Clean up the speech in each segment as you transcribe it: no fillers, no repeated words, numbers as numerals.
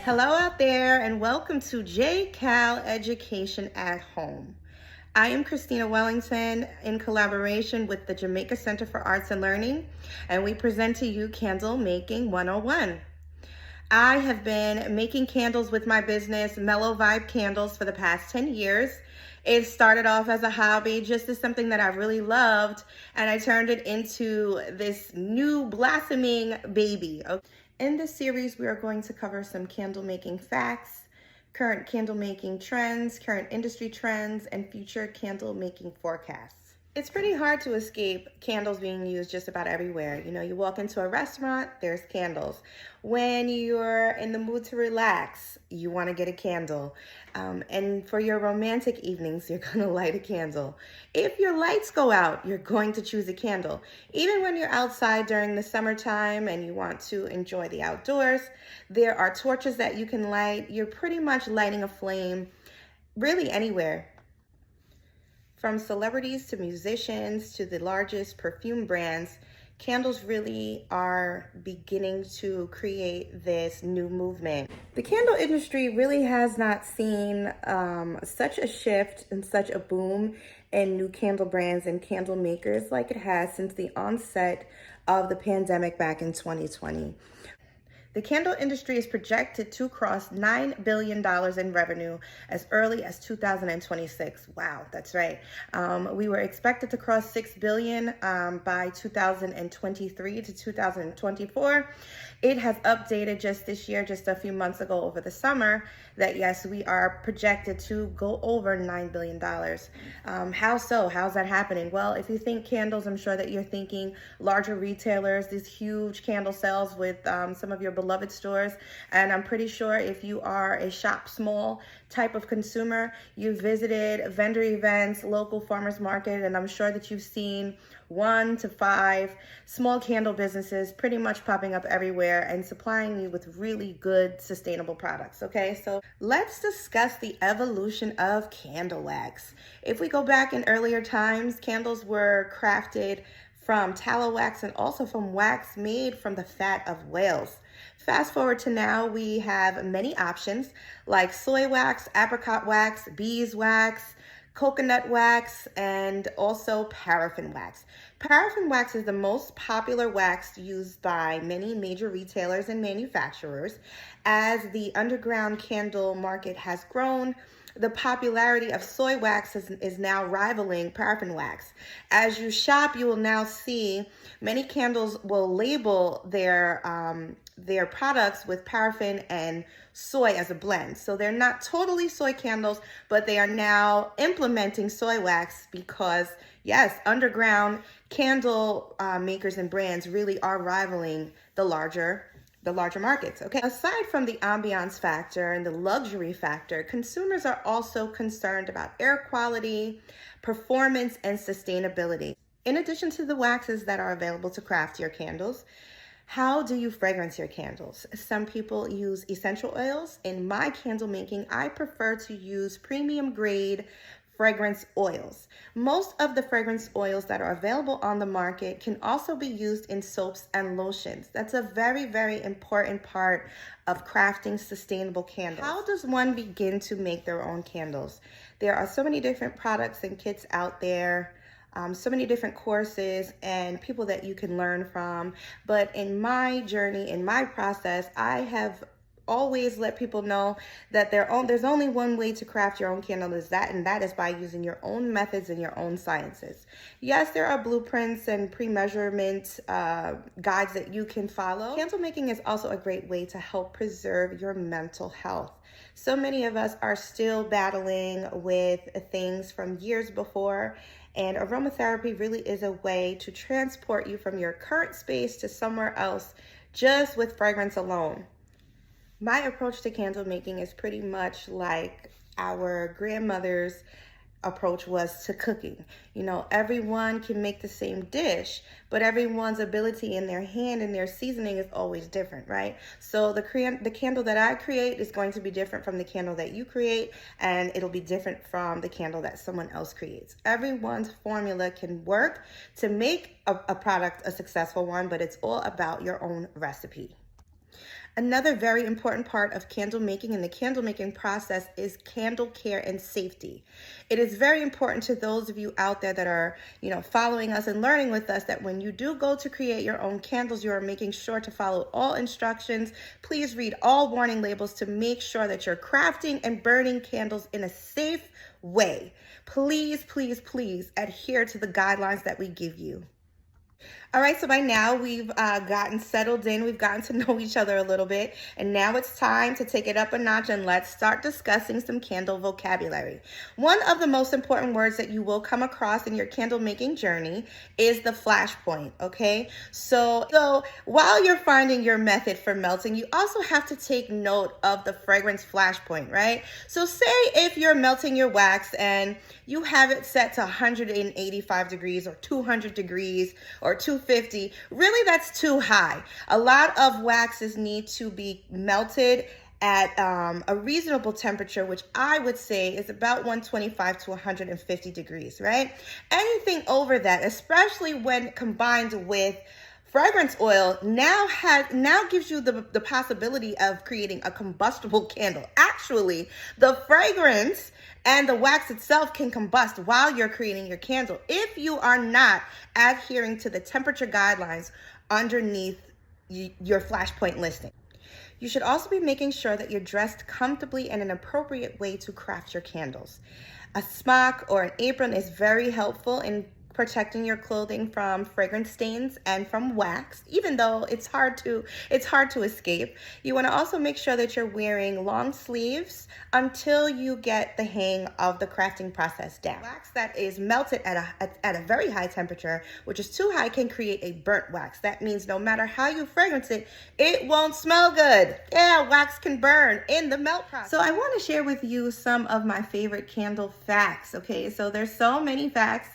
Hello out there and welcome to JCAL Education at Home. I am Christina Wellington in collaboration with the Jamaica Center for Arts and Learning, and we present to you CandleMaking 101. I have been making candles with my business, Mellow Vibe Candles, for the past 10 years. It started off as a hobby, just as something that I really loved, and I turned it into this new blossoming baby. In this series, we are going to cover some candle making facts, current candle making trends, current industry trends, and future candle making forecasts. It's pretty hard to escape candles being used just about everywhere. You know, you walk into a restaurant, there's candles. When you're in the mood to relax, you want to get a candle. And for your romantic evenings, you're going to light a candle. If your lights go out, you're going to choose a candle. Even when you're outside during the summertime and you want to enjoy the outdoors, there are torches that you can light. You're pretty much lighting a flame really anywhere. From celebrities to musicians to the largest perfume brands, candles really are beginning to create this new movement. The candle industry really has not seen such a shift and such a boom in new candle brands and candle makers like it has since the onset of the pandemic back in 2020. The candle industry is projected to cross $9 billion in revenue as early as 2026. Wow, that's right. We were expected to cross $6 billion by 2023 to 2024. It has updated just this year, just a few months ago over the summer, that yes, we are projected to go over $9 billion. How so? How's that happening? Well, if you think candles, I'm sure that you're thinking larger retailers, these huge candle sales with some of your beloved stores. And I'm pretty sure if you are a shop small type of consumer, you've visited vendor events, local farmers market, and I'm sure that you've seen 1 to 5 small candle businesses pretty much popping up everywhere and supplying you with really good sustainable products. Okay, so let's discuss the evolution of candle wax. If we go back in earlier times, candles were crafted from tallow wax and also from wax made from the fat of whales. Fast forward to now, we have many options like soy wax, apricot wax, beeswax, coconut wax, and also paraffin wax. Paraffin wax is the most popular wax used by many major retailers and manufacturers. As the underground candle market has grown, the popularity of soy wax is now rivaling paraffin wax. As you shop, you will now see many candles will label their products with paraffin and soy as a blend. So they're not totally soy candles, but they are now implementing soy wax because, yes, underground candle makers and brands really are rivaling the larger markets. Okay. Aside from the ambiance factor and the luxury factor, consumers are also concerned about air quality, performance, and sustainability. In addition to the waxes that are available to craft your candles, how do you fragrance your candles? Some people use essential oils. In my candle making, I prefer to use premium grade fragrance oils. Most of the fragrance oils that are available on the market can also be used in soaps and lotions. That's a very, very important part of crafting sustainable candles. How does one begin to make their own candles? There are so many different products and kits out there. So many different courses and people that you can learn from. But in my journey, in my process, I have always let people know that there's only one way to craft your own candle, and that is by using your own methods and your own sciences. Yes, there are blueprints and pre-measurement guides that you can follow. Candle making is also a great way to help preserve your mental health. So many of us are still battling with things from years before, and aromatherapy really is a way to transport you from your current space to somewhere else just with fragrance alone. My approach to candle making is pretty much like our grandmothers approach was to cooking. You know, everyone can make the same dish, but everyone's ability in their hand and their seasoning is always different, right? So the candle that I create is going to be different from the candle that you create, and it'll be different from the candle that someone else creates. Everyone's formula can work to make a product a successful one, but it's all about your own recipe. Another very important part of candle making and the candle making process is candle care and safety. It is very important to those of you out there that are, following us and learning with us, that when you do go to create your own candles, you are making sure to follow all instructions. Please read all warning labels to make sure that you're crafting and burning candles in a safe way. Please, please, please adhere to the guidelines that we give you. All right, so by now we've gotten settled in, we've gotten to know each other a little bit, and now it's time to take it up a notch and let's start discussing some candle vocabulary. One of the most important words that you will come across in your candle making journey is the flash point, okay? So while you're finding your method for melting, you also have to take note of the fragrance flash point, right? So say if you're melting your wax and you have it set to 185 degrees or 200 degrees or 250, really that's too high. A lot of waxes need to be melted at a reasonable temperature, which I would say is about 125 to 150 degrees, right? Anything over that, especially when combined with fragrance oil, now gives you the possibility of creating a combustible candle. Actually, the fragrance and the wax itself can combust while you're creating your candle if you are not adhering to the temperature guidelines underneath your flash point listing. You should also be making sure that you're dressed comfortably and an appropriate way to craft your candles. A smock or an apron is very helpful in protecting your clothing from fragrance stains and from wax, even though it's hard to escape. You want to also make sure that you're wearing long sleeves until you get the hang of the crafting process down. Wax that is melted at a very high temperature, which is too high, can create a burnt wax. That means no matter how you fragrance it, it won't smell good. Yeah, wax can burn in the melt process. So I want to share with you some of my favorite candle facts. Okay, so there's so many facts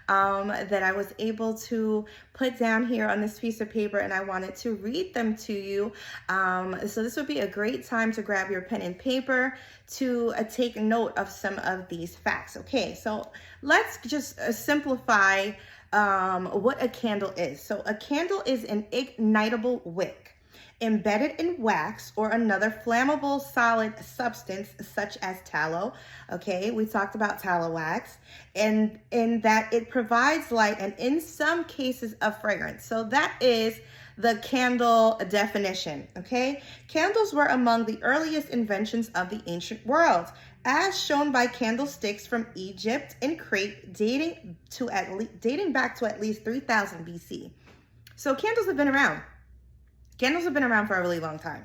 that I was able to put down here on this piece of paper, and I wanted to read them to you. So this would be a great time to grab your pen and paper to take note of some of these facts. Okay, so let's just simplify what a candle is. So a candle is an ignitable wick embedded in wax or another flammable solid substance such as tallow. Okay, we talked about tallow wax, and in that it provides light and in some cases a fragrance. So that is the candle definition. Okay, candles were among the earliest inventions of the ancient world, as shown by candlesticks from Egypt and Crete dating back to at least 3000 BC. So candles have been around. Candles have been around for a really long time.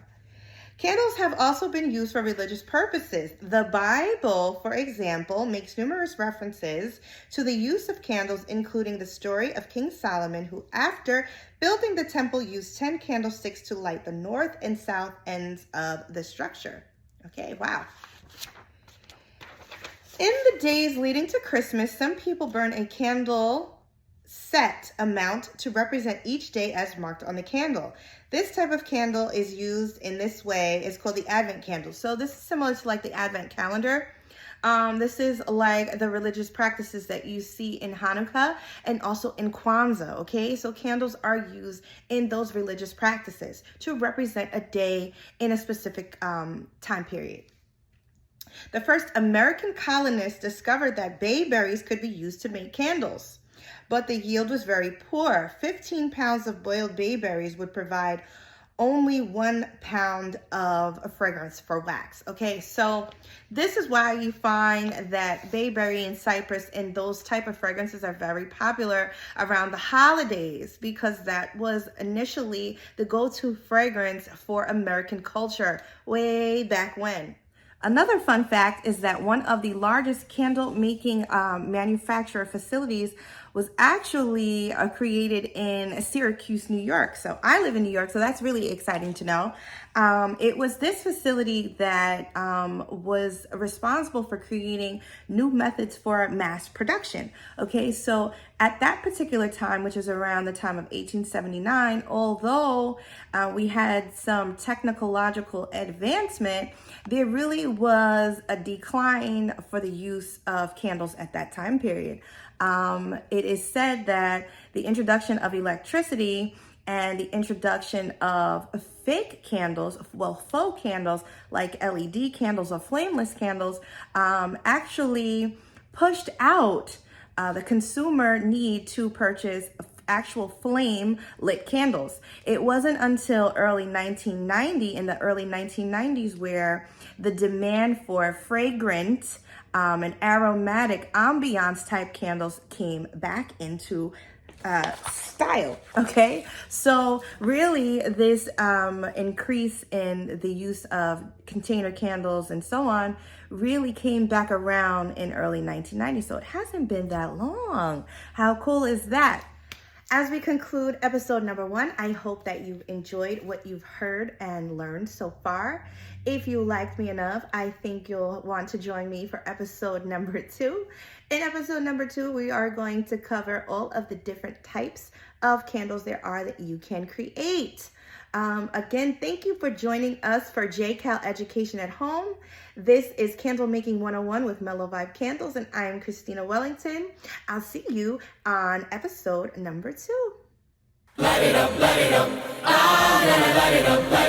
Candles have also been used for religious purposes. The Bible, for example, makes numerous references to the use of candles, including the story of King Solomon, who, after building the temple, used 10 candlesticks to light the north and south ends of the structure. Okay, wow. In the days leading to Christmas, some people burn a candle set amount to represent each day as marked on the candle. This type of candle is used in this way. It's called the Advent candle. So this is similar to like the Advent calendar. This is like the religious practices that you see in Hanukkah and also in Kwanzaa, okay? So candles are used in those religious practices to represent a day in a specific time period. The first American colonists discovered that bayberries could be used to make candles, but the yield was very poor. 15 pounds of boiled bayberries would provide only 1 pound of fragrance for wax. Okay, so this is why you find that bayberry and cypress and those type of fragrances are very popular around the holidays, because that was initially the go-to fragrance for American culture way back when. Another fun fact is that one of the largest candle making manufacturer facilities was actually created in Syracuse, New York. So I live in New York, so that's really exciting to know. It was this facility that was responsible for creating new methods for mass production. Okay, so at that particular time, which is around the time of 1879, although we had some technological advancement, there really was a decline for the use of candles at that time period. It is said that the introduction of electricity and the introduction of fake candles, well, faux candles like LED candles or flameless candles, actually pushed out the consumer need to purchase actual flame lit candles. It wasn't until in the early 1990s, where the demand for fragrant and aromatic ambiance type candles came back into style. Okay, so really this increase in the use of container candles and so on really came back around in early 1990s. So it hasn't been that long. How cool is that? As we conclude episode number 1, I hope that you've enjoyed what you've heard and learned so far. If you liked me enough, I think you'll want to join me for episode number 2. In episode number 2, we are going to cover all of the different types of candles there are that you can create. Again, thank you for joining us for JCAL Education at Home. This is Candle Making 101 with Mellow Vibe Candles, and I am Christina Wellington. I'll see you on episode number 2. Light it up, light it up. Ah, light it up, light it up.